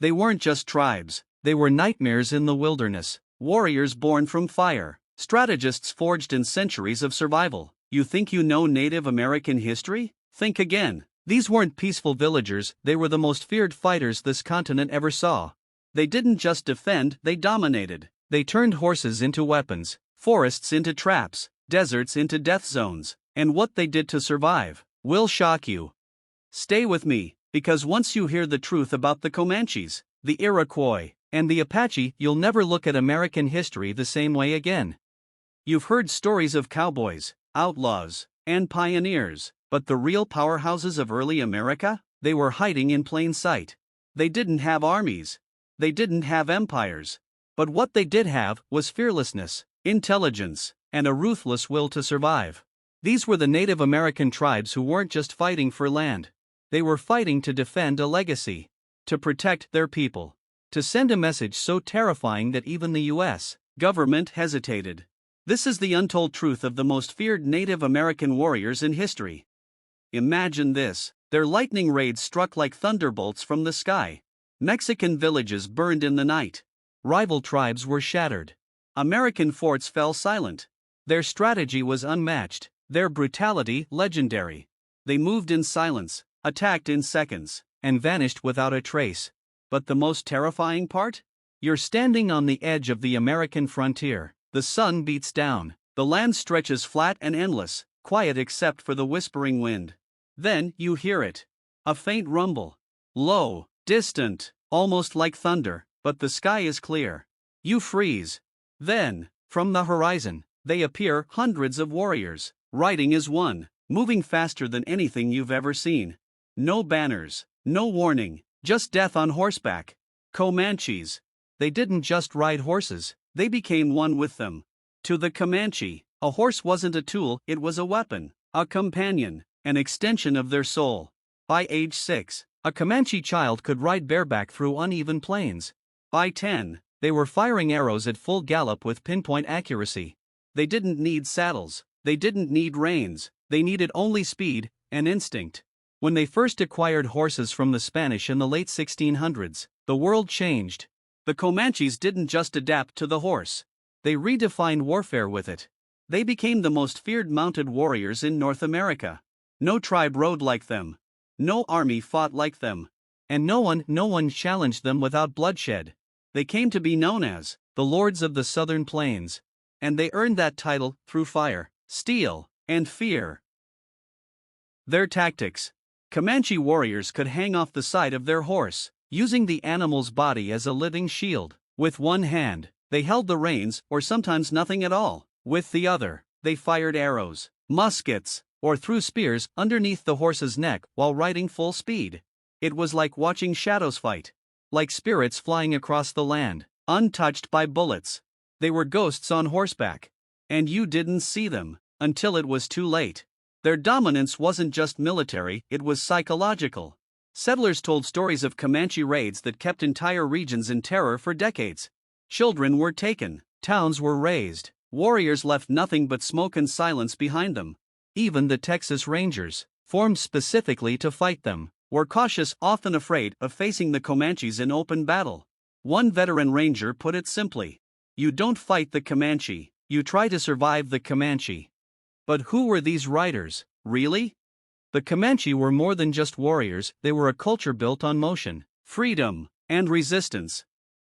They weren't just tribes, they were nightmares in the wilderness, warriors born from fire, strategists forged in centuries of survival. You think you know Native American history? Think again. These weren't peaceful villagers, they were the most feared fighters this continent ever saw. They didn't just defend, they dominated. They turned horses into weapons, forests into traps, deserts into death zones, and what they did to survive will shock you. Stay with me, because once you hear the truth about the Comanches, the Iroquois, and the Apache, you'll never look at American history the same way again. You've heard stories of cowboys, outlaws, and pioneers, but the real powerhouses of early America? They were hiding in plain sight. They didn't have armies. They didn't have empires. But what they did have was fearlessness, intelligence, and a ruthless will to survive. These were the Native American tribes who weren't just fighting for land. They were fighting to defend a legacy, to protect their people, to send a message so terrifying that even the U.S. government hesitated. This is the untold truth of the most feared Native American warriors in history. Imagine this: their lightning raids struck like thunderbolts from the sky. Mexican villages burned in the night. Rival tribes were shattered. American forts fell silent. Their strategy was unmatched, their brutality legendary. They moved in silence, attacked in seconds, and vanished without a trace. But the most terrifying part? You're standing on the edge of the American frontier. The sun beats down. The land stretches flat and endless, quiet except for the whispering wind. Then you hear it. A faint rumble. Low, distant, almost like thunder, but the sky is clear. You freeze. Then, from the horizon, they appear, hundreds of warriors, riding as one, moving faster than anything you've ever seen. No banners, no warning, just death on horseback. Comanches. They didn't just ride horses, they became one with them. To the Comanche, a horse wasn't a tool, it was a weapon, a companion, an extension of their soul. By age 6, a Comanche child could ride bareback through uneven plains. By 10, they were firing arrows at full gallop with pinpoint accuracy. They didn't need saddles, they didn't need reins, they needed only speed and instinct. When they first acquired horses from the Spanish in the late 1600s, the world changed. The Comanches didn't just adapt to the horse. They redefined warfare with it. They became the most feared mounted warriors in North America. No tribe rode like them. No army fought like them. And no one challenged them without bloodshed. They came to be known as the Lords of the Southern Plains. And they earned that title through fire, steel, and fear. Their tactics. Comanche warriors could hang off the side of their horse, using the animal's body as a living shield. With one hand, they held the reins, or sometimes nothing at all. With the other, they fired arrows, muskets, or threw spears underneath the horse's neck while riding full speed. It was like watching shadows fight. Like spirits flying across the land, untouched by bullets. They were ghosts on horseback. And you didn't see them until it was too late. Their dominance wasn't just military, it was psychological. Settlers told stories of Comanche raids that kept entire regions in terror for decades. Children were taken, towns were razed, warriors left nothing but smoke and silence behind them. Even the Texas Rangers, formed specifically to fight them, were cautious, often afraid of facing the Comanches in open battle. One veteran ranger put it simply: you don't fight the Comanche, you try to survive the Comanche. But who were these riders, really? The Comanche were more than just warriors, they were a culture built on motion, freedom, and resistance.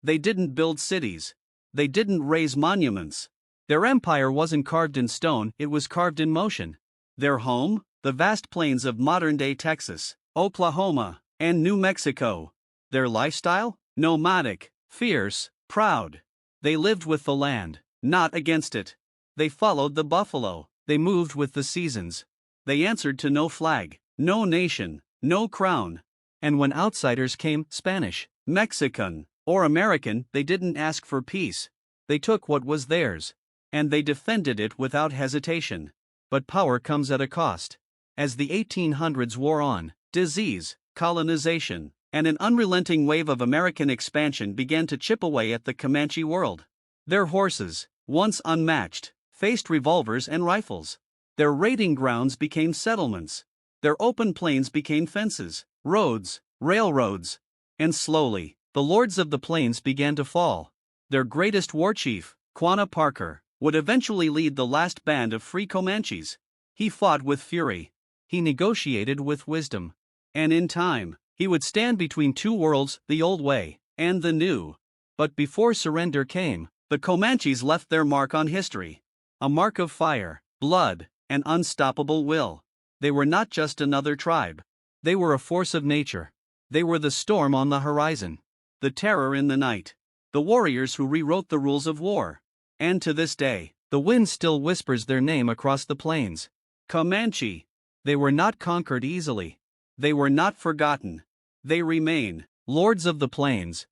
They didn't build cities. They didn't raise monuments. Their empire wasn't carved in stone, it was carved in motion. Their home? The vast plains of modern-day Texas, Oklahoma, and New Mexico. Their lifestyle? Nomadic, fierce, proud. They lived with the land, not against it. They followed the buffalo. They moved with the seasons. They answered to no flag, no nation, no crown. And when outsiders came, Spanish, Mexican, or American, they didn't ask for peace. They took what was theirs. And they defended it without hesitation. But power comes at a cost. As the 1800s wore on, disease, colonization, and an unrelenting wave of American expansion began to chip away at the Comanche world. Their horses, once unmatched, faced revolvers and rifles. Their raiding grounds became settlements. Their open plains became fences, roads, railroads. And slowly, the lords of the plains began to fall. Their greatest war chief, Quanah Parker, would eventually lead the last band of free Comanches. He fought with fury. He negotiated with wisdom. And in time, he would stand between two worlds, the old way and the new. But before surrender came, the Comanches left their mark on history. A mark of fire, blood, and unstoppable will. They were not just another tribe. They were a force of nature. They were the storm on the horizon, the terror in the night, the warriors who rewrote the rules of war. And to this day, the wind still whispers their name across the plains. Comanche. They were not conquered easily. They were not forgotten. They remain lords of the plains.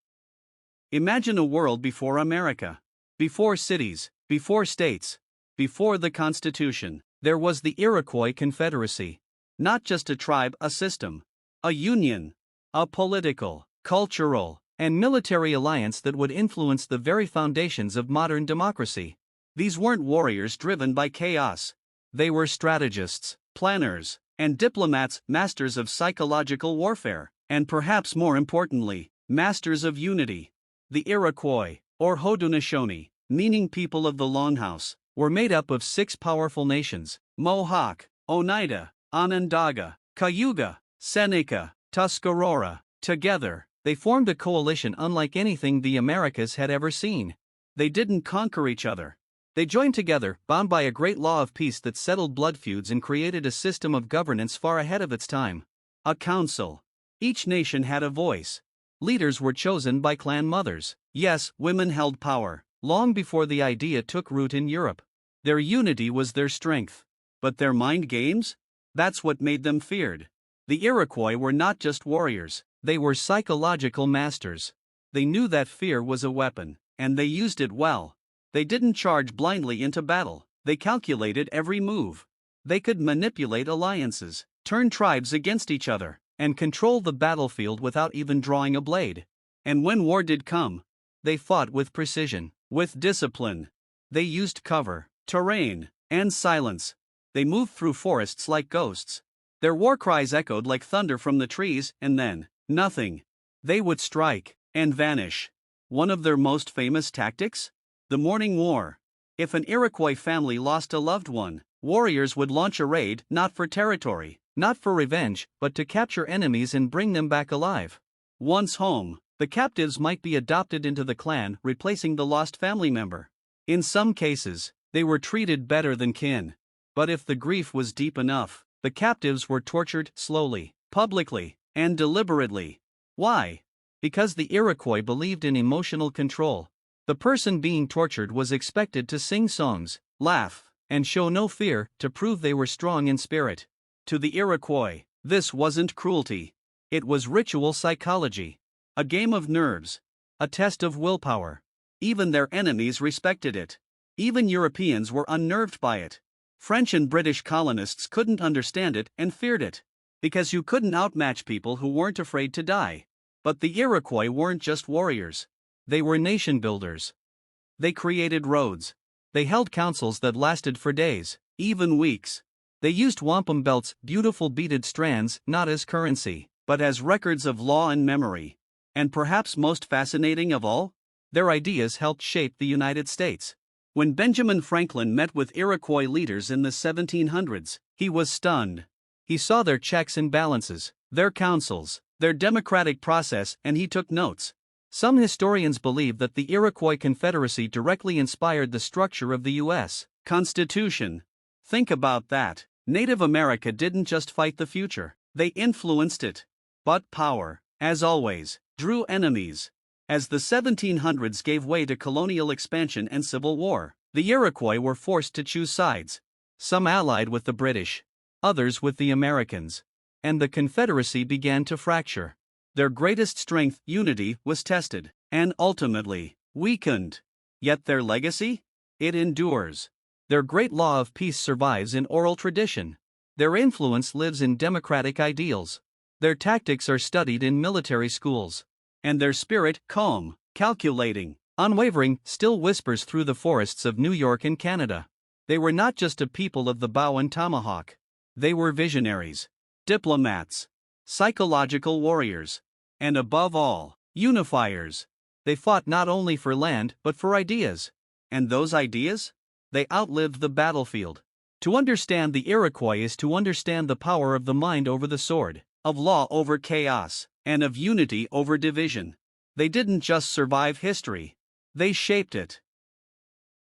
Imagine a world before America. Before cities, before states, before the Constitution, there was the Iroquois Confederacy. Not just a tribe, a system, a union, a political, cultural, and military alliance that would influence the very foundations of modern democracy. These weren't warriors driven by chaos. They were strategists, planners, and diplomats, masters of psychological warfare, and perhaps more importantly, masters of unity. The Iroquois, or Haudenosaunee, meaning people of the Longhouse, were made up of 6 powerful nations: Mohawk, Oneida, Onondaga, Cayuga, Seneca, Tuscarora. Together, they formed a coalition unlike anything the Americas had ever seen. They didn't conquer each other. They joined together, bound by a great law of peace that settled blood feuds and created a system of governance far ahead of its time. A council. Each nation had a voice. Leaders were chosen by clan mothers. Yes, women held power, long before the idea took root in Europe. Their unity was their strength. But their mind games? That's what made them feared. The Iroquois were not just warriors, they were psychological masters. They knew that fear was a weapon, and they used it well. They didn't charge blindly into battle, they calculated every move. They could manipulate alliances, turn tribes against each other, and control the battlefield without even drawing a blade. And when war did come, they fought with precision, with discipline. They used cover, terrain, and silence. They moved through forests like ghosts. Their war cries echoed like thunder from the trees, and then, nothing. They would strike, and vanish. One of their most famous tactics? The morning war. If an Iroquois family lost a loved one, warriors would launch a raid, not for territory, not for revenge, but to capture enemies and bring them back alive. Once home, the captives might be adopted into the clan, replacing the lost family member. In some cases, they were treated better than kin. But if the grief was deep enough, the captives were tortured slowly, publicly, and deliberately. Why? Because the Iroquois believed in emotional control. The person being tortured was expected to sing songs, laugh, and show no fear to prove they were strong in spirit. To the Iroquois, this wasn't cruelty. It was ritual psychology. A game of nerves. A test of willpower. Even their enemies respected it. Even Europeans were unnerved by it. French and British colonists couldn't understand it and feared it. Because you couldn't outmatch people who weren't afraid to die. But the Iroquois weren't just warriors. They were nation builders. They created roads. They held councils that lasted for days, even weeks. They used wampum belts, beautiful beaded strands, not as currency, but as records of law and memory. And perhaps most fascinating of all, their ideas helped shape the United States. When Benjamin Franklin met with Iroquois leaders in the 1700s, he was stunned. He saw their checks and balances, their councils, their democratic process, and he took notes. Some historians believe that the Iroquois Confederacy directly inspired the structure of the U.S. Constitution. Think about that. Native America didn't just fight the future, they influenced it. But power, as always, drew enemies. As the 1700s gave way to colonial expansion and civil war, the Iroquois were forced to choose sides. Some allied with the British, others with the Americans. And the Confederacy began to fracture. Their greatest strength, unity, was tested, and ultimately, weakened. Yet their legacy? It endures. Their great law of peace survives in oral tradition. Their influence lives in democratic ideals. Their tactics are studied in military schools. And their spirit, calm, calculating, unwavering, still whispers through the forests of New York and Canada. They were not just a people of the bow and tomahawk. They were visionaries, diplomats, psychological warriors, and above all, Unifiers. They fought not only for land but for ideas. And those ideas? They outlived the battlefield. To understand the Iroquois is to understand the power of the mind over the sword, of law over chaos, and of unity over division. They didn't just survive history. They shaped it.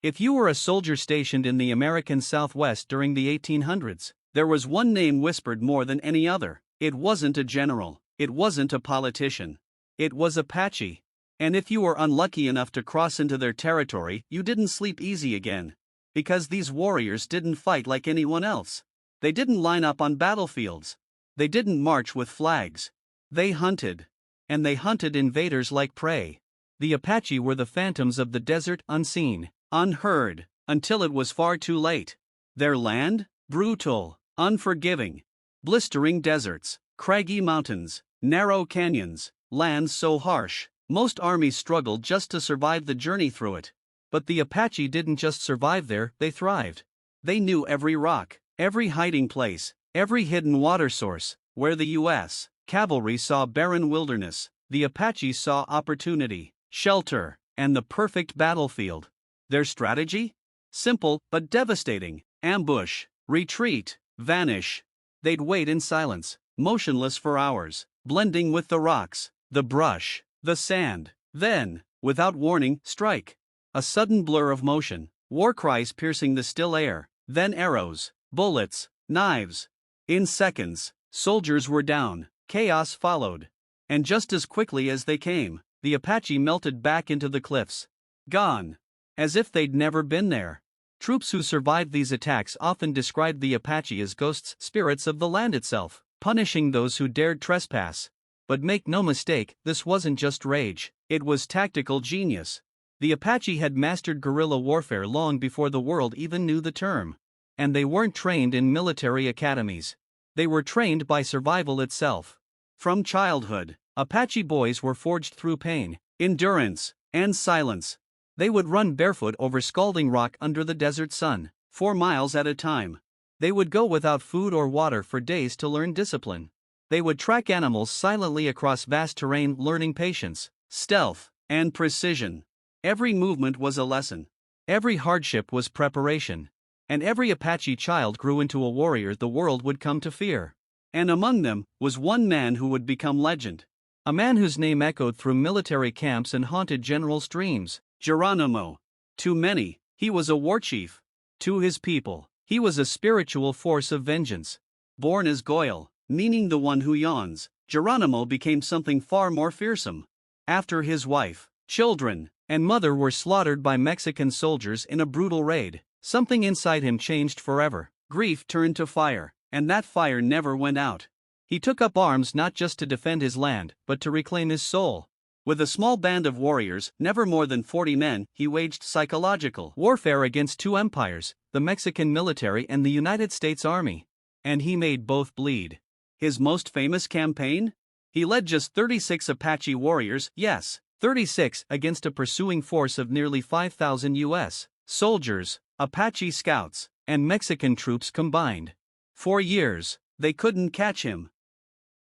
If you were a soldier stationed in the American Southwest during the 1800s, there was one name whispered more than any other. It wasn't a general. It wasn't a politician. It was Apache. And if you were unlucky enough to cross into their territory, you didn't sleep easy again. Because these warriors didn't fight like anyone else. They didn't line up on battlefields. They didn't march with flags. They hunted. And they hunted invaders like prey. The Apache were the phantoms of the desert, unseen, unheard, until it was far too late. Their land? Brutal, unforgiving. Blistering deserts, craggy mountains, narrow canyons, lands so harsh, most armies struggled just to survive the journey through it. But the Apache didn't just survive there, they thrived. They knew every rock, every hiding place, every hidden water source. Where the U.S. cavalry saw barren wilderness, the Apache saw opportunity, shelter, and the perfect battlefield. Their strategy? Simple but devastating. Ambush, retreat, vanish. They'd wait in silence, motionless for hours, blending with the rocks, the brush, the sand. Then, without warning, strike. A sudden blur of motion, war cries piercing the still air, then arrows, bullets, knives. In seconds, soldiers were down, chaos followed. And just as quickly as they came, the Apache melted back into the cliffs. Gone. As if they'd never been there. Troops who survived these attacks often described the Apache as ghosts, spirits of the land itself, punishing those who dared trespass. But make no mistake, this wasn't just rage, it was tactical genius. The Apache had mastered guerrilla warfare long before the world even knew the term. And they weren't trained in military academies. They were trained by survival itself. From childhood, Apache boys were forged through pain, endurance, and silence. They would run barefoot over scalding rock under the desert sun, 4 miles at a time. They would go without food or water for days to learn discipline. They would track animals silently across vast terrain, learning patience, stealth, and precision. Every movement was a lesson. Every hardship was preparation. And every Apache child grew into a warrior the world would come to fear. And among them was one man who would become legend. A man whose name echoed through military camps and haunted generals' dreams. Geronimo. To many, he was a war chief. To his people, he was a spiritual force of vengeance. Born as Goyle, meaning the one who yawns, Geronimo became something far more fearsome. After his wife, children, and mother were slaughtered by Mexican soldiers in a brutal raid, something inside him changed forever. Grief turned to fire, and that fire never went out. He took up arms not just to defend his land, but to reclaim his soul. With a small band of warriors, never more than 40 men, he waged psychological warfare against two empires, the Mexican military and the United States Army. And he made both bleed. His most famous campaign? He led just 36 Apache warriors, yes, 36, against a pursuing force of nearly 5,000 U.S. soldiers, Apache scouts, and Mexican troops combined. For years, they couldn't catch him.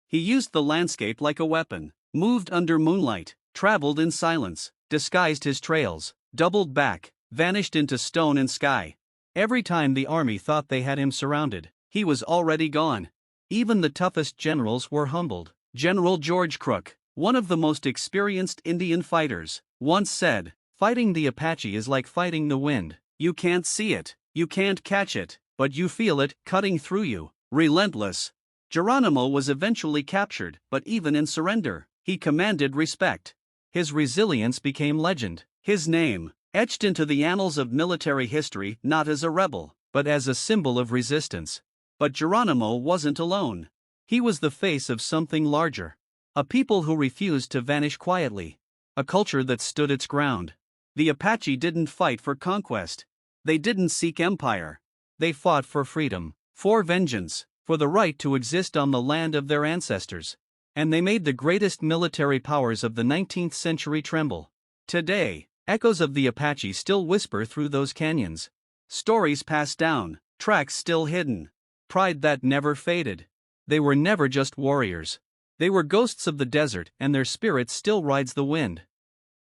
He used the landscape like a weapon, moved under moonlight, traveled in silence, disguised his trails, doubled back, vanished into stone and sky. Every time the army thought they had him surrounded, he was already gone. Even the toughest generals were humbled. General George Crook, one of the most experienced Indian fighters, once said, "Fighting the Apache is like fighting the wind. You can't see it, you can't catch it, but you feel it cutting through you, relentless." Geronimo was eventually captured, but even in surrender, he commanded respect. His resilience became legend. His name, etched into the annals of military history not as a rebel, but as a symbol of resistance. But Geronimo wasn't alone. He was the face of something larger. A people who refused to vanish quietly. A culture that stood its ground. The Apache didn't fight for conquest. They didn't seek empire. They fought for freedom, for vengeance, for the right to exist on the land of their ancestors. And they made the greatest military powers of the 19th century tremble. Today, echoes of the Apache still whisper through those canyons. Stories passed down, tracks still hidden. Pride that never faded. They were never just warriors. They were ghosts of the desert, and their spirits still rides the wind.